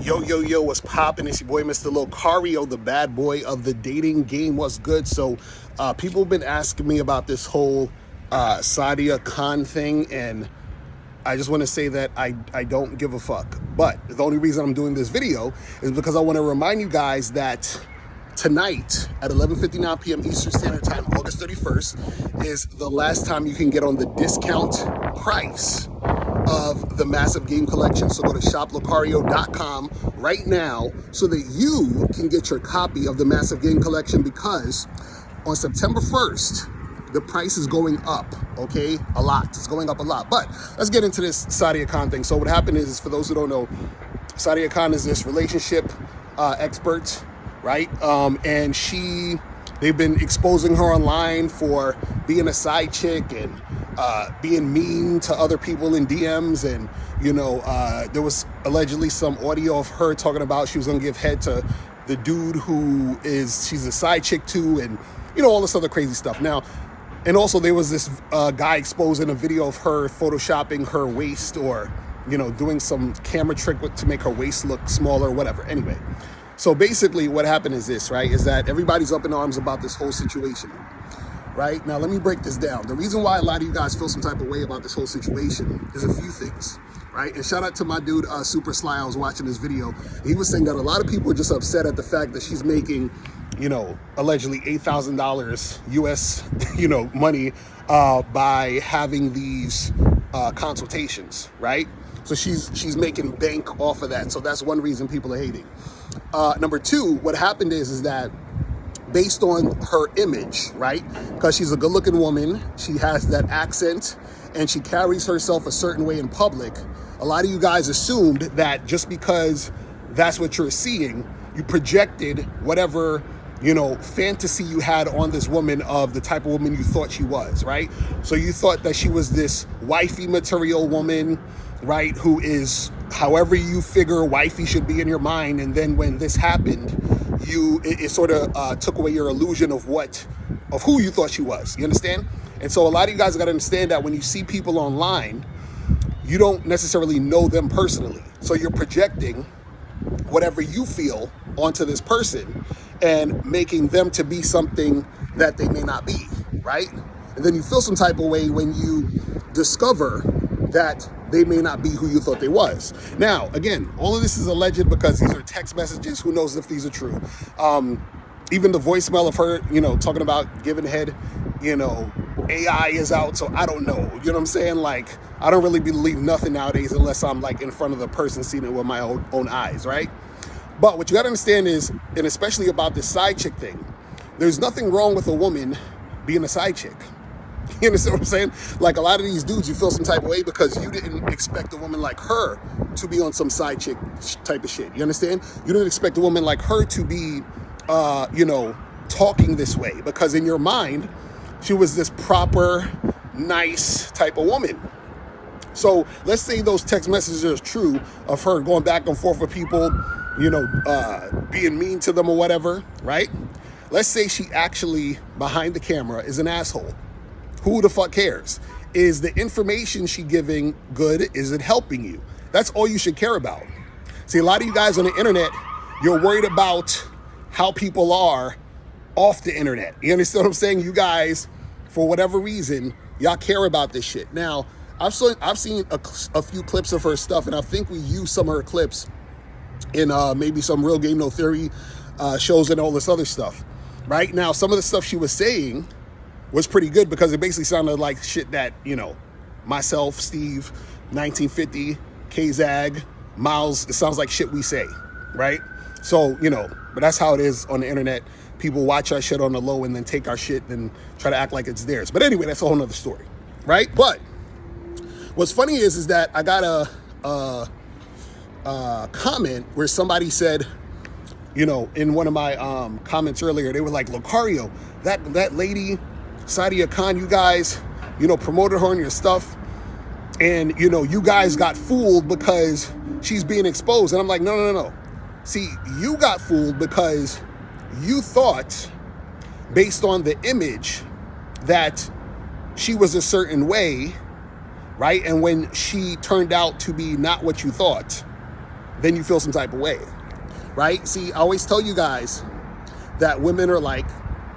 Yo, what's poppin'? It's your boy, Mr. Locario, the bad boy of the dating game. What's good? So, people have been asking me about this whole Sadia Khan thing, and I just want to say that I don't give a fuck. But the only reason I'm doing this video is because I want to remind you guys that tonight at 11:59 p.m. Eastern Standard Time, August 31st, is the last time you can get on the discount price of the massive game collection. So go to shoplocario.com right now so that you can get your copy of the massive game collection, because on September 1st, the price is going up, okay? A lot. It's going up a lot. But let's get into this Sadia Khan thing. So what happened is, for those who don't know, Sadia Khan is this relationship expert, right? And they've been exposing her online for being a side chick and being mean to other people in DMs. And, there was allegedly some audio of her talking about she was going to give head to the dude she's a side chick to, and, all this other crazy stuff. Now, and also there was this guy exposing a video of her photoshopping her waist, or, doing some camera trick to make her waist look smaller, whatever. Anyway, so basically what happened is this, right, is that everybody's up in arms about this whole situation, right? Now, let me break this down. The reason why a lot of you guys feel some type of way about this whole situation is a few things, right? And shout out to my dude, Super Sly. I was watching this video. He was saying that a lot of people are just upset at the fact that she's making, allegedly $8,000 US, money by having these consultations, right? So she's making bank off of that. So that's one reason people are hating. Number two, what happened is that based on her image, right? Because she's a good-looking woman, she has that accent, and she carries herself a certain way in public. A lot of you guys assumed that just because that's what you're seeing, you projected whatever, fantasy you had on this woman of the type of woman you thought she was, right? So you thought that she was this wifey material woman, right, who is however you figure wifey should be in your mind. And then when this happened, it sort of took away your illusion of who you thought she was. You understand? And so a lot of you guys got to understand that when you see people online, you don't necessarily know them personally. So you're projecting whatever you feel onto this person and making them to be something that they may not be, right? And then you feel some type of way when you discover that they may not be who you thought they was. Now, again, all of this is alleged because these are text messages. Who knows if these are true? Even the voicemail of her, talking about giving head, AI is out, so I don't know. You know what I'm saying? Like, I don't really believe nothing nowadays unless I'm like in front of the person seeing it with my own eyes, right? But what you gotta understand is, and especially about this side chick thing, there's nothing wrong with a woman being a side chick. You understand what I'm saying? Like, a lot of these dudes, you feel some type of way because you didn't expect a woman like her to be on some side chick type of shit. You understand? You didn't expect a woman like her to be, talking this way, because in your mind, she was this proper, nice type of woman. So let's say those text messages are true of her going back and forth with people, being mean to them or whatever, right? Let's say she actually, behind the camera, is an asshole. Who the fuck cares? Is the information she giving good? Is it helping you? That's all you should care about. See, a lot of you guys on the internet, you're worried about how people are off the internet. You understand what I'm saying? You guys, for whatever reason, y'all care about this shit. Now, I've seen a few clips of her stuff, and I think we used some of her clips in maybe some Real Game No Theory shows and all this other stuff. Right? Now, some of the stuff she was saying was pretty good, because it basically sounded like shit that, myself, Steve, 1950, K-Zag, Miles, it sounds like shit we say, right? So, but that's how it is on the internet. People watch our shit on the low and then take our shit and try to act like it's theirs. But anyway, that's a whole nother story, right? But what's funny is that I got a comment where somebody said, in one of my comments earlier, they were like, Locario, that lady, Sadia Khan, you guys, promoted her on your stuff, and, you guys got fooled because she's being exposed. And I'm like, no. See, you got fooled because you thought, based on the image, that she was a certain way, right? And when she turned out to be not what you thought, then you feel some type of way, right? See, I always tell you guys that women are like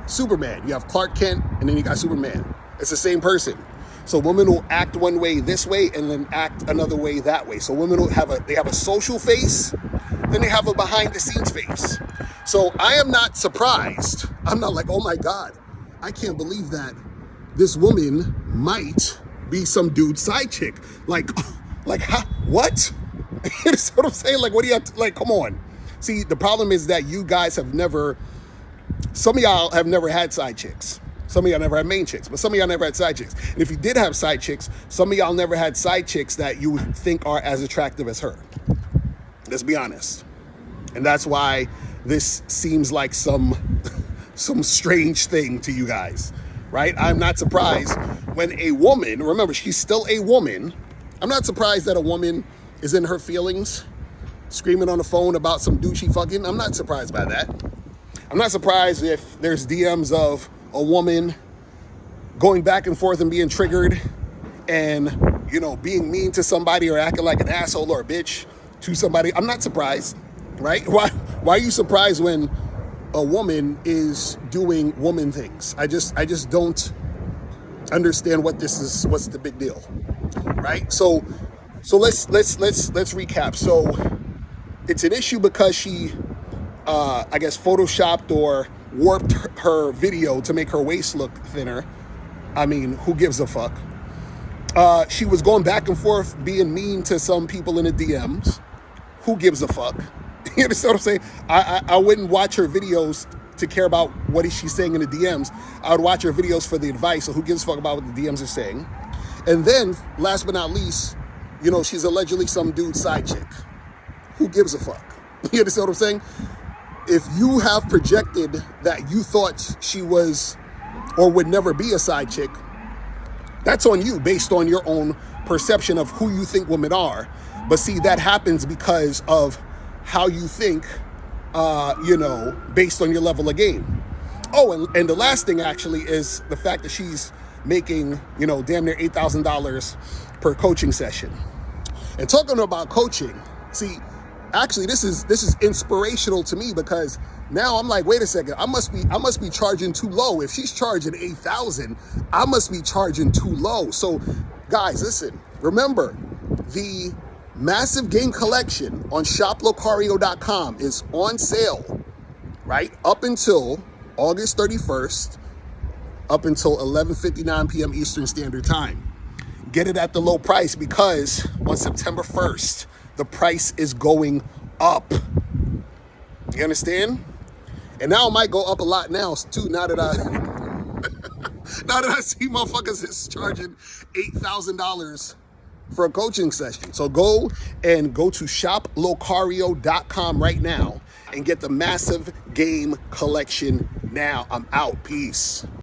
Superman. You have Clark Kent, and then you got Superman. It's the same person. So women will act one way this way and then act another way that way. So women will have a social face, then they have a behind the scenes face. So I am not surprised. I'm not like, oh my God, I can't believe that this woman might be some dude's side chick. Like how, what? You know what I'm saying? Like, what do you have to, like, come on. See, the problem is that you guys have never, some of y'all have never had side chicks. Some of y'all never had main chicks, but some of y'all never had side chicks. And if you did have side chicks, some of y'all never had side chicks that you would think are as attractive as her. Let's be honest. And that's why this seems like some strange thing to you guys, right? I'm not surprised when a woman, remember, she's still a woman. I'm not surprised that a woman is in her feelings, screaming on the phone about some dude she fucking. I'm not surprised by that. I'm not surprised if there's DMs of a woman going back and forth and being triggered and, you know, being mean to somebody or acting like an asshole or a bitch to somebody. I'm not surprised, right? Why are you surprised when a woman is doing woman things? I just don't understand what this is. What's the big deal, right? So let's recap. So it's an issue because she, I guess, photoshopped or warped her video to make her waist look thinner. I mean, who gives a fuck? She was going back and forth being mean to some people in the DMs. Who gives a fuck? You understand what I'm saying? I wouldn't watch her videos to care about what she's saying in the DMs. I would watch her videos for the advice. So who gives a fuck about what the DMs are saying? And then, last but not least, you know, she's allegedly some dude's side chick. Who gives a fuck? You understand what I'm saying? If you have projected that you thought she was or would never be a side chick, that's on you based on your own perception of who you think women are. But see, that happens because of how you think, you know, based on your level of game. Oh, and the last thing actually is the fact that she's making, you know, damn near $8,000 per coaching session. And talking about coaching, see, actually, this is inspirational to me because now I'm like, wait a second, I must be charging too low. If she's charging $8,000, I must be charging too low. So, guys, listen. Remember, the massive game collection on shoplocario.com is on sale, right? Up until August 31st, up until 11:59 p.m. Eastern Standard Time. Get it at the low price because on September 1st, the price is going up. You understand? And now it might go up a lot now too. Now that I see motherfuckers is charging $8,000 for a coaching session. So go to shoplocario.com right now and get the massive game collection now. I'm out. Peace.